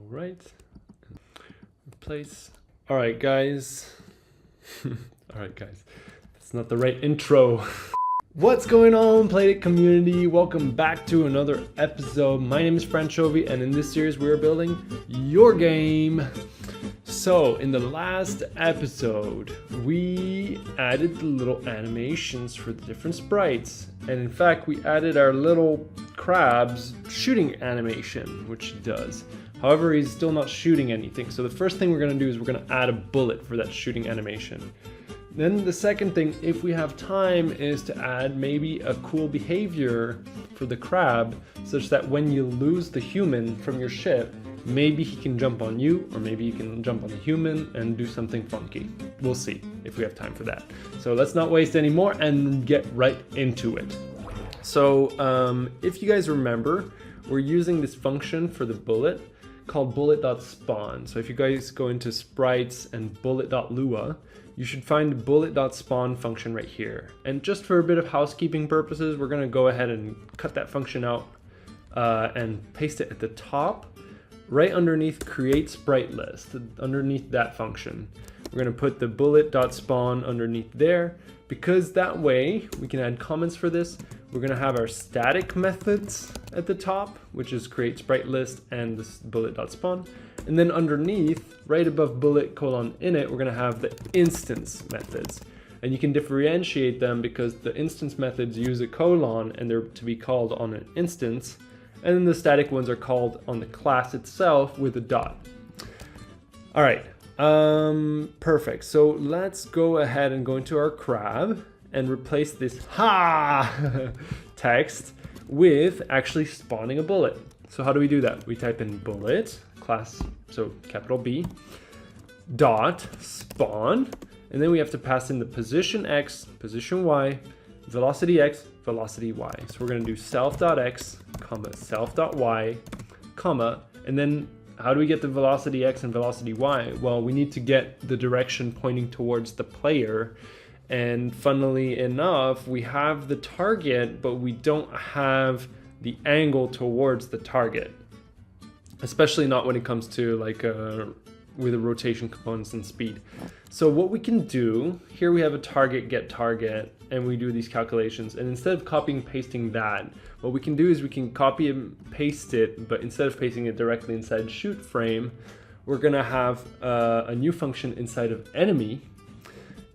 right. Replace. All right, guys. All right, guys. That's not the right intro. What's going on, Playdate Community? Welcome back to another episode. My name is Franchovy, and in this series we are building your game. So, in the last episode, we added the little animations for the different sprites. And in fact, we added our little crab's shooting animation, which he does. However, he's still not shooting anything. So the first thing we're going to do is we're going to add a bullet for that shooting animation. Then the second thing, if we have time, is to add maybe a cool behavior for the crab, such that when you lose the human from your ship, maybe he can jump on you, or maybe you can jump on the human and do something funky. We'll see if we have time for that. So let's not waste any more and get right into it. So if you guys remember, we're using this function for the bullet called bullet.spawn. So if you guys go into sprites and bullet.lua, you should find the bullet.spawn function right here. And just for a bit of housekeeping purposes, we're going to go ahead and cut that function out and paste it at the top, right underneath create sprite list, underneath that function. We're going to put the bullet.spawn underneath there, because that way we can add comments for this. We're going to have our static methods at the top, which is create sprite list and this bullet.spawn. And then underneath, right above bullet : init, we're going to have the instance methods. And you can differentiate them because the instance methods use a colon and they're to be called on an instance. And then the static ones are called on the class itself with a dot. All right, perfect. So let's go ahead and go into our crab and replace this text with actually spawning a bullet. So how do we do that? We type in bullet, class, so capital B, dot, spawn, and then we have to pass in the position X, position Y, velocity X, velocity Y. So we're gonna do self.x, comma, self.y, comma, and then how do we get the velocity X and velocity Y? Well, we need to get the direction pointing towards the player. And funnily enough, we have the target, but we don't have the angle towards the target, especially not when it comes to like with the rotation components and speed. So what we can do, here we have a target, get target, and we do these calculations. And instead of copying and pasting that, what we can do is we can copy and paste it, but instead of pasting it directly inside shoot frame, we're gonna have a new function inside of enemy.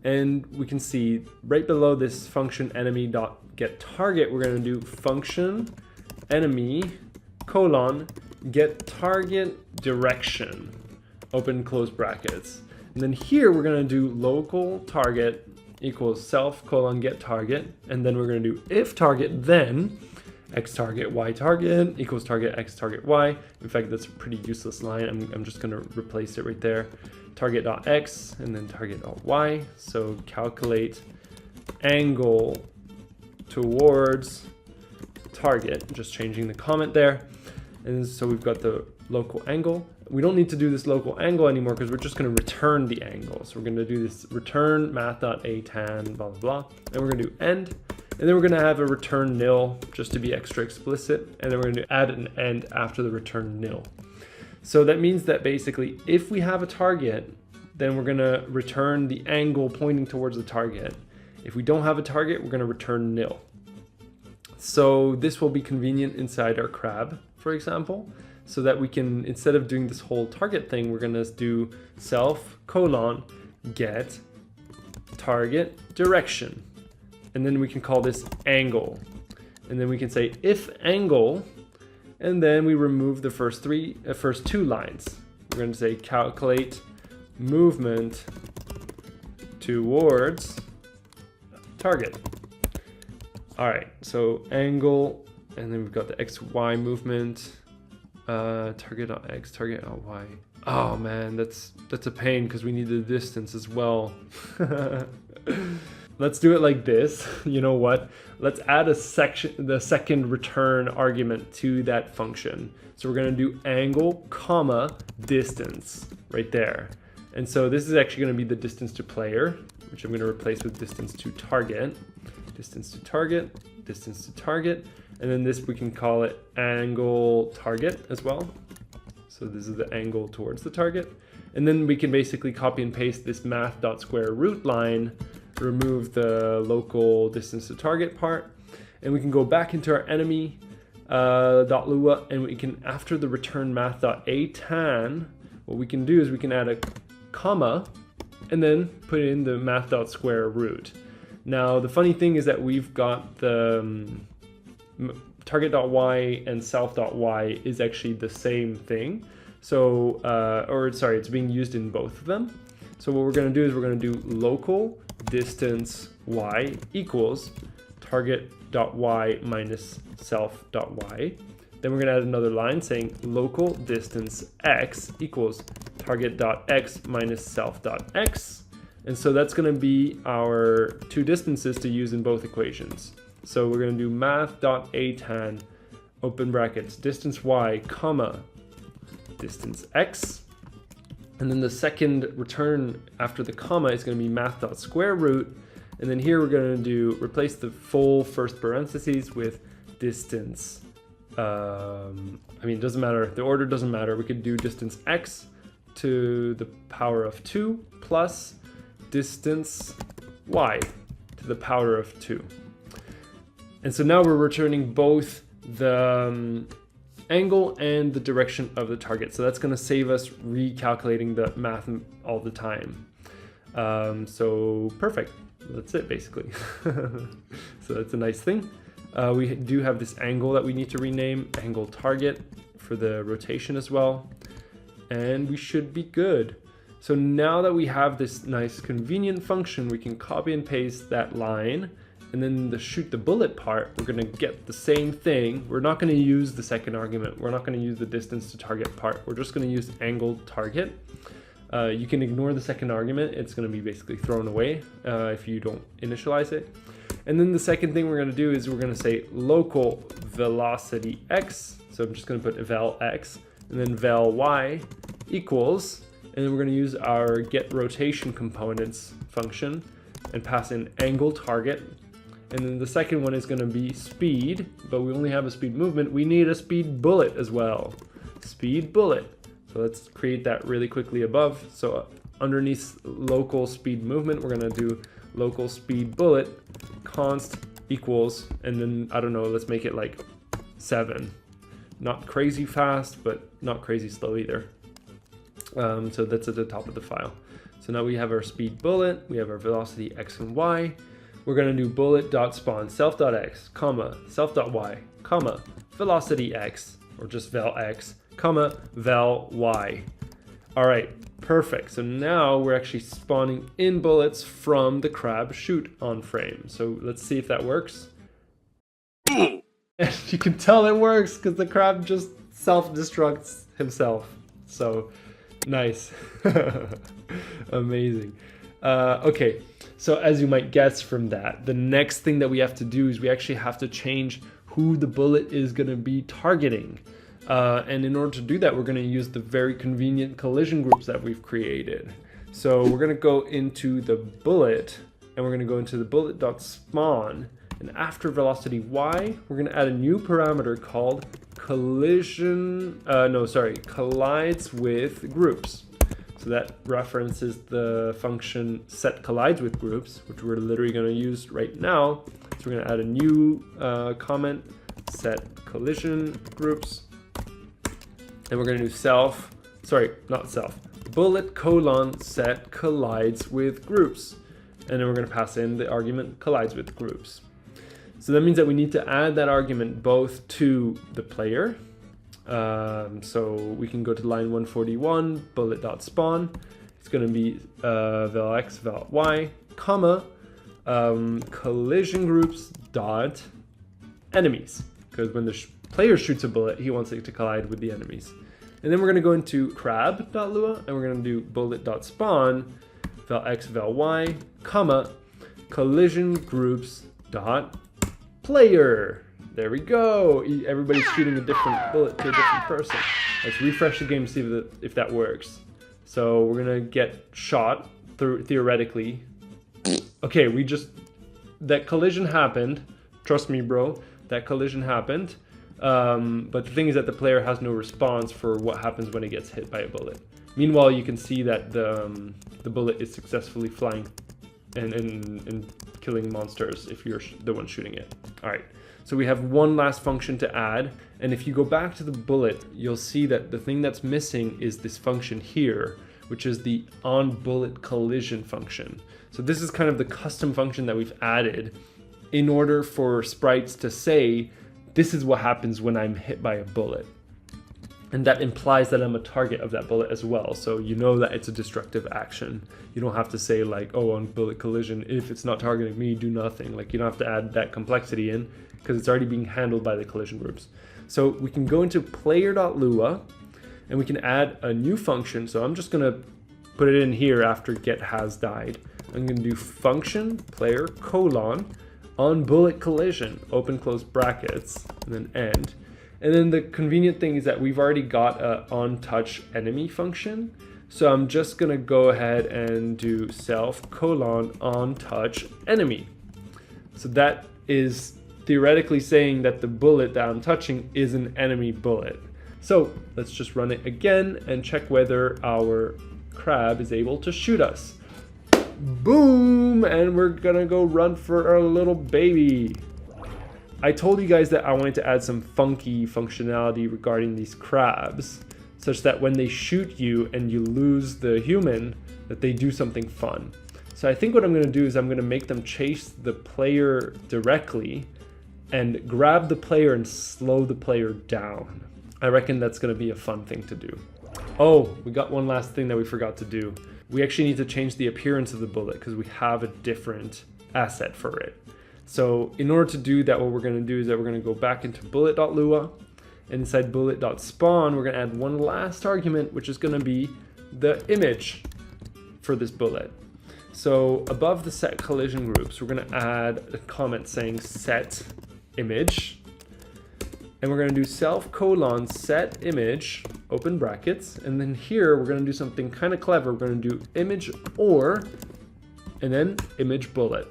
And we can see right below this function enemy.getTarget, we're going to do function enemy : get target direction, open and close brackets. And then here we're going to do local target equals self : get target. And then we're going to do if target then x target y target equals target x target y. In fact, that's a pretty useless line. I'm just going to replace it right there. Target.x and then target.y. So calculate angle towards target, just changing the comment there. And so we've got the local angle. We don't need to do this local angle anymore because we're just going to return the angle. So we're going to do this return math.atan blah blah blah, and we're going to do end, and then we're going to have a return nil just to be extra explicit, and then we're going to add an end after the return nil. So that means that basically if we have a target, then we're going to return the angle pointing towards the target. If we don't have a target, we're going to return nil. So this will be convenient inside our crab, for example, so that we can, instead of doing this whole target thing, we're going to do self : get target direction. And then we can call this angle. And then we can say if angle, and then we remove the first two lines. We're going to say calculate movement towards target. All right, so angle, and then we've got the XY movement, target.x, target.y. Oh man, that's a pain because we need the distance as well. Let's do it like this. You know what? Let's add the second return argument to that function. So we're going to do angle, comma, distance right there. And so this is actually going to be the distance to player, which I'm going to replace with distance to target, distance to target, distance to target. And then this, we can call it angle target as well. So this is the angle towards the target. And then we can basically copy and paste this math.square root line, remove the local distance to target part, and we can go back into our enemy .lua, and we can, after the return math.atan, what we can do is we can add a comma and then put in the math.square root. Now the funny thing is that we've got the target.y and self.y is actually the same thing. So, it's being used in both of them. So what we're going to do is we're going to do local distance y equals target.y minus self.y. Then we're going to add another line saying local distance x equals target.x minus self.x. And so that's going to be our two distances to use in both equations. So we're going to do math.atan, open brackets, distance y, comma, distance x. And then the second return after the comma is going to be math.square root. And then here we're going to do, replace the full first parentheses with distance. It doesn't matter. The order doesn't matter. We could do distance x to the power of 2 plus distance y to the power of 2. And so now we're returning both the angle and the direction of the target. So that's going to save us recalculating the math all the time. So perfect. That's it basically. So that's a nice thing. We do have this angle that we need to rename, angle target, for the rotation as well. And we should be good. So now that we have this nice convenient function, we can copy and paste that line. And then the shoot the bullet part, we're going to get the same thing. We're not going to use the second argument. We're not going to use the distance to target part. We're just going to use angle target. You can ignore the second argument. It's going to be basically thrown away if you don't initialize it. And then the second thing we're going to do is we're going to say local velocity x. So I'm just going to put vel x and then vel y equals, and then we're going to use our get rotation components function and pass in angle target. And then the second one is going to be speed, but we only have a speed movement. We need a speed bullet as well. Speed bullet. So let's create that really quickly above. So underneath local speed movement, we're going to do local speed bullet const equals, and then, I don't know, let's make it like 7. Not crazy fast, but not crazy slow either. So that's at the top of the file. So now we have our speed bullet, we have our velocity x and y. We're going to do bullet.spawn self.x, comma, self.y, comma, velocity x, or just vel x, comma, vel y. All right, perfect. So now we're actually spawning in bullets from the crab shoot on frame. So let's see if that works. And you can tell it works because the crab just self-destructs himself. So nice. Amazing. Okay, so as you might guess from that, the next thing that we have to do is we actually have to change who the bullet is going to be targeting. And in order to do that, we're going to use the very convenient collision groups that we've created. So we're going to go into the bullet, and we're going to go into the bullet.spawn. And after velocity y, we're going to add a new parameter called collides with groups. So that references the function set collides with groups, which we're literally going to use right now. So we're going to add a new comment, set collision groups. And we're going to do bullet colon set collides with groups. And then we're going to pass in the argument collides with groups. So that means that we need to add that argument both to the player. So we can go to line 141, bullet.spawn. It's going to be vel x, vel y, comma, collision groups dot enemies. Because when the player shoots a bullet, he wants it to collide with the enemies. And then we're going to go into crab.lua, and we're going to do bullet.spawn, vel x, vel y, comma, collision groups dot player. There we go. Everybody's shooting a different bullet to a different person. Let's refresh the game to see if that works. So we're going to get shot, theoretically. Okay, that collision happened. Trust me, bro. That collision happened. But the thing is that the player has no response for what happens when it gets hit by a bullet. Meanwhile, you can see that the bullet is successfully flying and killing monsters if you're the one shooting it. All right, so we have one last function to add, and if you go back to the bullet, you'll see that the thing that's missing is this function here, which is the on-bullet collision function. So this is kind of the custom function that we've added in order for sprites to say, this is what happens when I'm hit by a bullet. And that implies that I'm a target of that bullet as well. So you know that it's a destructive action. You don't have to say like, oh, on bullet collision, if it's not targeting me, do nothing. Like, you don't have to add that complexity in because it's already being handled by the collision groups. So we can go into player.lua and we can add a new function. So I'm just gonna put it in here after get has died. I'm gonna do function player colon on bullet collision, open close brackets, and then end. And then the convenient thing is that we've already got a on touch enemy function. So I'm just gonna go ahead and do self colon on touch enemy. So that is theoretically saying that the bullet that I'm touching is an enemy bullet. So let's just run it again and check whether our crab is able to shoot us. Boom! And we're gonna go run for our little baby. I told you guys that I wanted to add some funky functionality regarding these crabs, such that when they shoot you and you lose the human, that they do something fun. So I think what I'm gonna do is I'm gonna make them chase the player directly and grab the player and slow the player down. I reckon that's gonna be a fun thing to do. Oh, we got one last thing that we forgot to do. We actually need to change the appearance of the bullet because we have a different asset for it. So in order to do that, what we're going to do is that we're going to go back into bullet.lua, and inside bullet.spawn, we're going to add one last argument, which is going to be the image for this bullet. So above the set collision groups, we're going to add a comment saying set image, and we're going to do self colon set image, open brackets, and then here we're going to do something kind of clever. We're going to do image or, and then image bullet.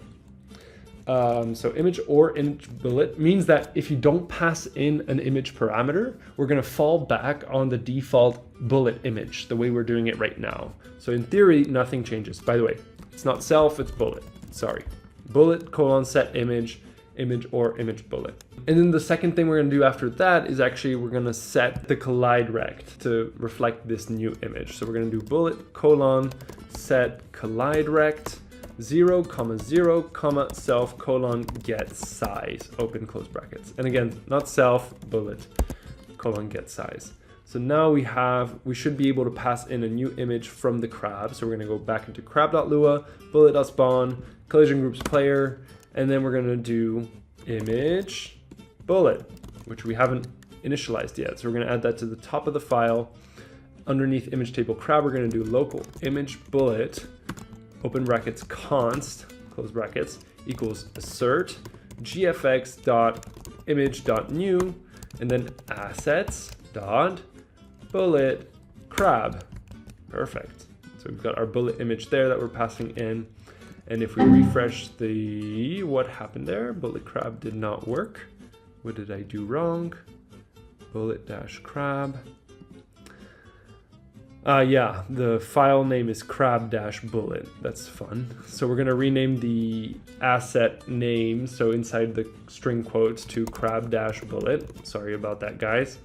So image or image bullet means that if you don't pass in an image parameter, we're going to fall back on the default bullet image, the way we're doing it right now. So in theory, nothing changes. By the way, it's not self, it's bullet. Sorry. Bullet colon set image, image or image bullet. And then the second thing we're going to do after that is actually we're going to set the collide rect to reflect this new image. So we're going to do bullet colon set collide rect 0, 0, self colon get size, open close brackets. And again, not self, bullet colon get size. So now we should be able to pass in a new image from the crab. So we're going to go back into crab.lua, bullet.spawn, collision groups player, and then we're going to do image bullet, which we haven't initialized yet. So we're going to add that to the top of the file. Underneath image table crab, we're going to do local image bullet, open brackets const, close brackets, equals assert gfx dot image dot new, and then assets dot bullet crab. Perfect. So we've got our bullet image there that we're passing in. And if we refresh what happened there? Bullet crab did not work. What did I do wrong? Bullet dash crab. Yeah, the file name is crab-bullet. That's fun. So we're going to rename the asset name, so inside the string quotes, to crab-bullet. Sorry about that, guys.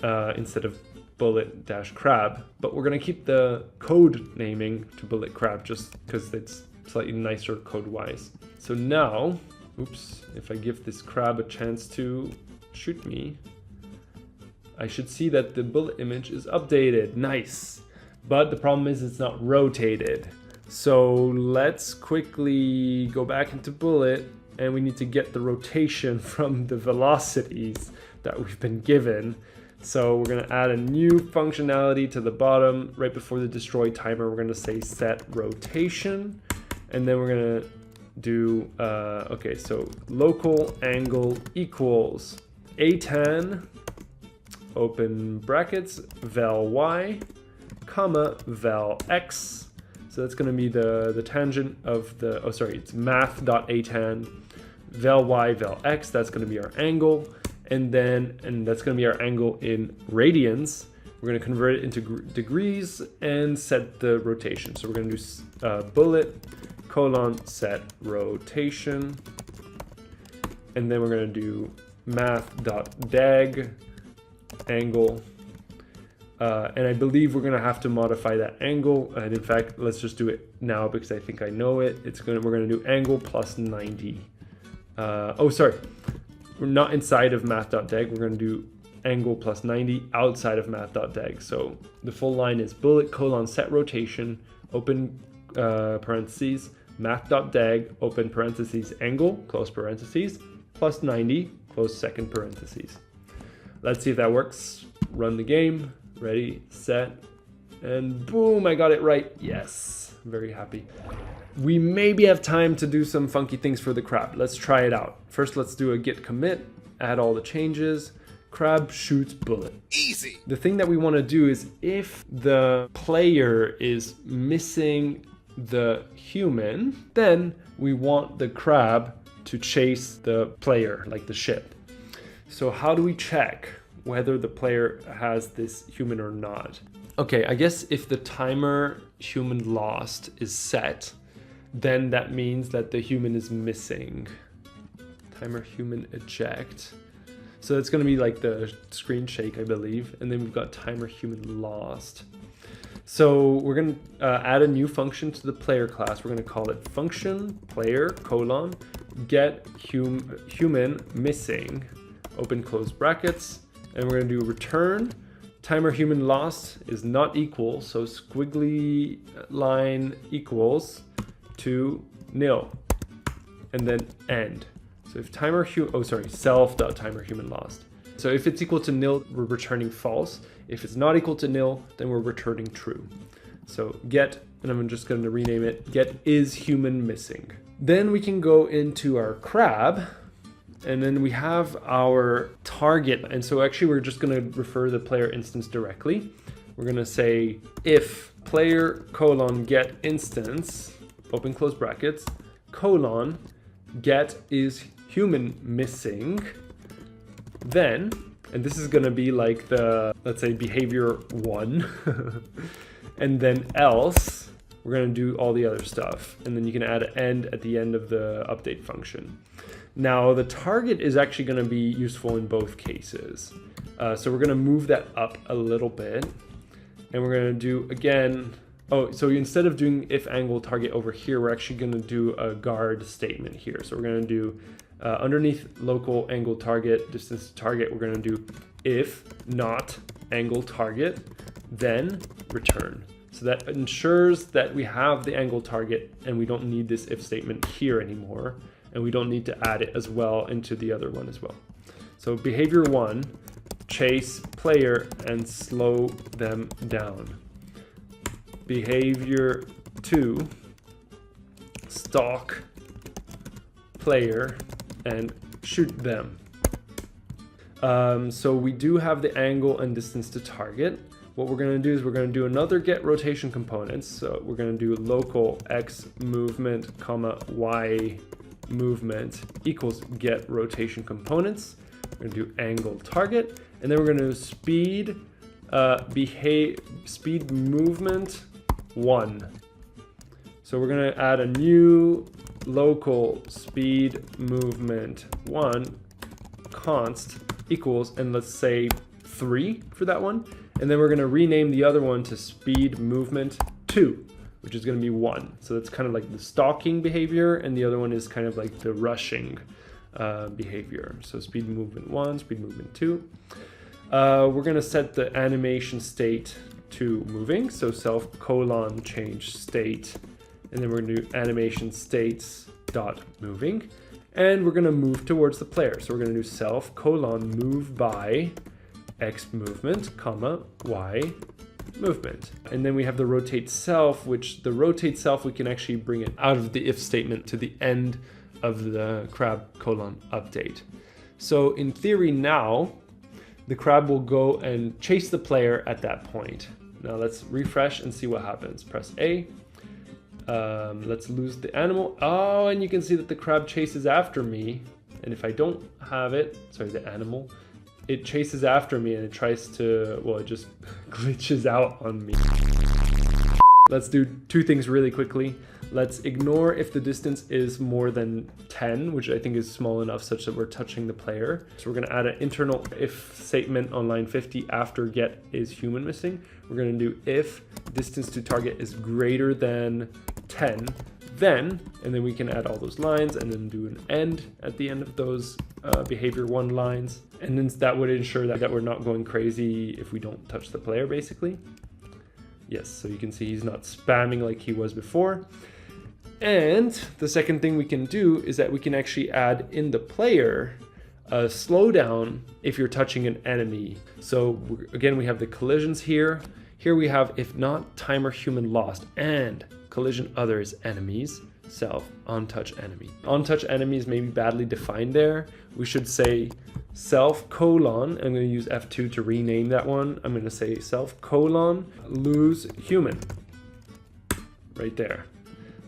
Instead of bullet-crab. But we're going to keep the code naming to bullet crab just because it's slightly nicer code-wise. So now, oops, if I give this crab a chance to shoot me, I should see that the bullet image is updated. Nice. But the problem is it's not rotated. So let's quickly go back into bullet, and we need to get the rotation from the velocities that we've been given. So we're going to add a new functionality to the bottom. Right before the destroy timer, we're going to say set rotation. And then we're going to do, okay, so local angle equals A10, open brackets, vel y, comma, vel x. So that's going to be the tangent of the, oh sorry, it's math.a10, vel y, vel x, that's going to be our angle. and that's going to be our angle in radians. We're going to convert it into degrees and set the rotation. So we're going to do bullet colon set rotation, and then we're going to do math.dag angle. And I believe we're going to have to modify that angle. And in fact, let's just do it now because I think I know it. We're going to do angle plus 90. Oh, sorry. We're not inside of math.dag. We're going to do angle plus 90 outside of math.dag. So the full line is bullet colon set rotation, open parentheses, math.dag, open parentheses, angle, close parentheses, plus 90, close second parentheses. Let's see if that works. Run the game. Ready, set, and boom, I got it right. Yes, very happy. We maybe have time to do some funky things for the crab. Let's try it out. First, let's do a git commit, add all the changes. Crab shoots bullet. Easy. The thing that we want to do is if the player is missing the human, then we want the crab to chase the player, like the ship. So how do we check whether the player has this human or not? Okay, I guess if the timer human lost is set, then that means that the human is missing. Timer human eject. So it's gonna be like the screen shake, I believe. And then we've got timer human lost. So we're gonna add a new function to the player class. We're gonna call it function player colon get human missing, open close brackets. And we're gonna do return timer human lost is not equal, so squiggly line equals to nil, and then end. So if self.timer human lost. So if it's equal to nil, we're returning false. If it's not equal to nil, then we're returning true. So get, and I'm just going to rename it, get is human missing. Then we can go into our crab, and then we have our target. And so actually we're just going to refer the player instance directly. We're going to say if player colon get instance, open close brackets, colon get is human missing, then, and this is going to be like the, let's say behavior 1, and then else, we're going to do all the other stuff. And then you can add an end at the end of the update function. Now the target is actually going to be useful in both cases. So we're going to move that up a little bit, and we're going to do again, so instead of doing if angle target over here, we're actually going to do a guard statement here. So we're going to do underneath local angle target, distance to target, we're going to do if not angle target, then return. So that ensures that we have the angle target and we don't need this if statement here anymore. And we don't need to add it as well into the other one as well. So behavior 1, chase player and slow them down. Behavior 2, stalk player and shoot them. So we do have the angle and distance to target. What we're going to do is we're going to do another get rotation components. So we're going to do local x movement comma y movement equals get rotation components. We're going to do angle target, and then we're going to do speed speed movement 1. So we're going to add a new local speed movement 1 const equals, and let's say 3 for that one, and then we're going to rename the other one to speed movement 2, which is going to be 1. So that's kind of like the stalking behavior, and the other one is kind of like the rushing behavior. So speed movement 1, speed movement 2. We're going to set the animation state to moving, so self colon change state, and then we're going to do animation states dot moving, and we're going to move towards the player. So we're going to do self colon move by x movement comma y movement. And then we have the rotate self, which the rotate self, we can actually bring it out of the if statement to the end of the crab colon update. So in theory now, the crab will go and chase the player at that point. Now let's refresh and see what happens. Press A. Let's lose the animal. Oh, and you can see that the crab chases after me And if I don't have it, sorry, the animal, it chases after me and it tries to, well, it just glitches out on me. Let's do two things really quickly. Let's ignore if the distance is more than 10, which I think is small enough such that we're touching the player. So we're gonna add an internal if statement on line 50 after get is human missing. We're gonna do if distance to target is greater than 10, then, and then we can add all those lines and then do an end at the end of those behavior 1 lines. And then that would ensure that we're not going crazy if we don't touch the player, basically. Yes, so you can see he's not spamming like he was before. And the second thing we can do is that we can actually add in the player a slowdown if you're touching an enemy. So again, we have the collisions here. Here we have if not timer human lost and collision others enemies, self, on touch enemy. On touch enemies may be badly defined there. We should say self colon, I'm going to use F2 to rename that one. I'm going to say self colon lose human right there.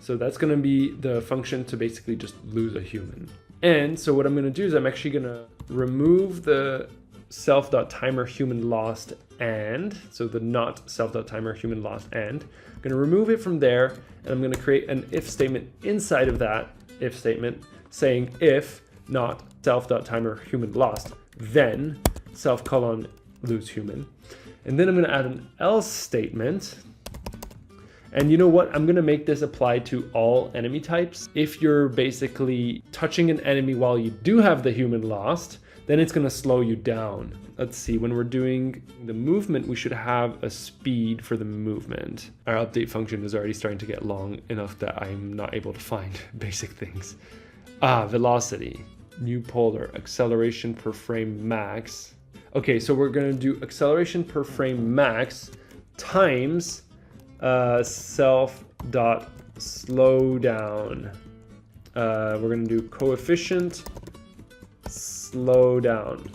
So that's going to be the function to basically just lose a human. And so what I'm going to do is I'm actually going to remove the self.timer human lost and, so the not self.timer human lost and, I'm going to remove it from there, and I'm going to create an if statement inside of that if statement saying if not self.timer human lost, then self colon lose human. And then I'm going to add an else statement. And you know what? I'm going to make this apply to all enemy types. If you're basically touching an enemy while you do have the human lost, then it's going to slow you down. Let's see, when we're doing the movement, we should have a speed for the movement. Our update function is already starting to get long enough that I'm not able to find basic things. Velocity, new polar, acceleration per frame max. Okay, so we're going to do acceleration per frame max times self dot slowdown. We're going to do coefficient slowdown.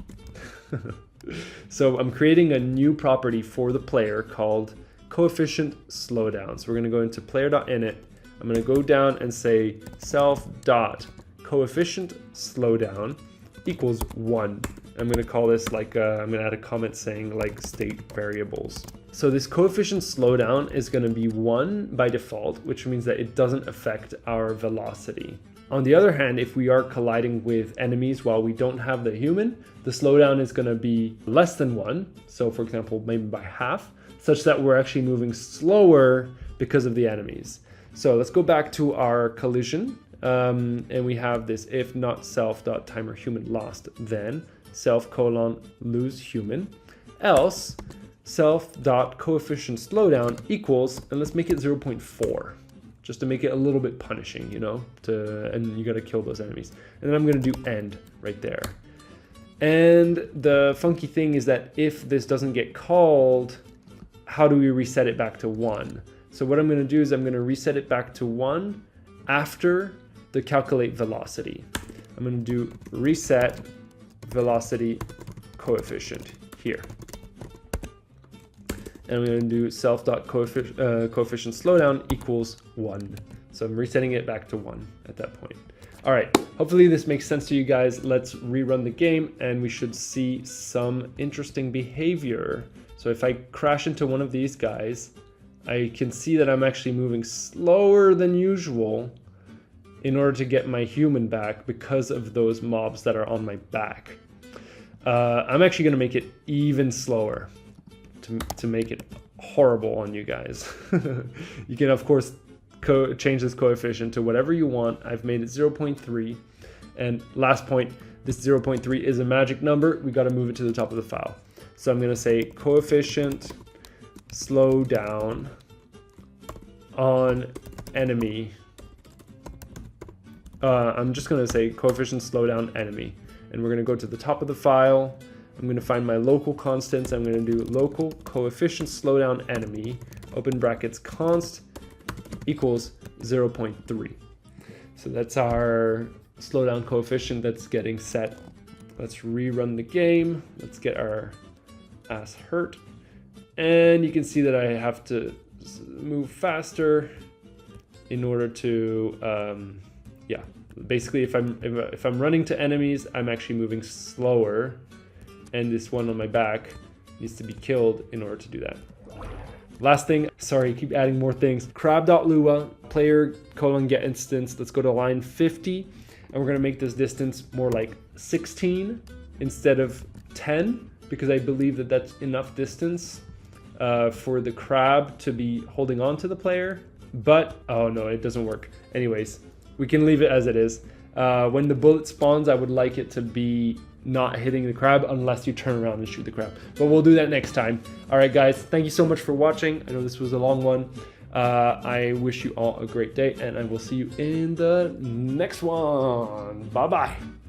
So I'm creating a new property for the player called coefficient slowdown. So we're going to go into player.init. I'm going to go down and say self dot coefficient slowdown equals 1. I'm going to call this like I'm going to add a comment saying like state variables. So this coefficient slowdown is going to be 1 by default, which means that it doesn't affect our velocity. On the other hand, if we are colliding with enemies while we don't have the human, the slowdown is going to be less than 1. So for example, maybe by half, such that we're actually moving slower because of the enemies. So let's go back to our collision. And we have this if not self.timer human lost, then self colon lose human, else self.coefficient slowdown equals, and let's make it 0.4. Just to make it a little bit punishing, you know, and you got to kill those enemies. And then I'm going to do end right there. And the funky thing is that if this doesn't get called, how do we reset it back to 1? So what I'm going to do is I'm going to reset it back to 1 after the calculate velocity. I'm going to do reset velocity coefficient here. And I'm going to do self.coefficient slowdown equals 1. So I'm resetting it back to 1 at that point. All right, hopefully this makes sense to you guys. Let's rerun the game and we should see some interesting behavior. So if I crash into one of these guys, I can see that I'm actually moving slower than usual in order to get my human back because of those mobs that are on my back. I'm actually going to make it even slower to make it horrible on you guys. You can of course change this coefficient to whatever you want. I've made it 0.3, and last point, this 0.3 is a magic number. We got to move it to the top of the file. So I'm going to say coefficient slowdown on enemy. I'm just going to say coefficient slowdown enemy, and we're going to go to the top of the file. I'm going to find my local constants. I'm going to do local coefficient slowdown enemy, open brackets const equals 0.3. So that's our slowdown coefficient that's getting set. Let's rerun the game. Let's get our ass hurt. And you can see that I have to move faster in order to, yeah, Basically, if I'm running to enemies, I'm actually moving slower, and this one on my back needs to be killed in order to do that. Last thing, sorry, keep adding more things. Crab.lua, player : get instance. Let's go to line 50, and we're gonna make this distance more like 16 instead of 10, because I believe that that's enough distance for the crab to be holding on to the player. But, oh no, it doesn't work. Anyways, we can leave it as it is. When the bullet spawns, I would like it to be not hitting the crab unless you turn around and shoot the crab. But we'll do that next time. All right, guys, thank you so much for watching. I know this was a long one. I wish you all a great day, and I will see you in the next one. Bye-bye.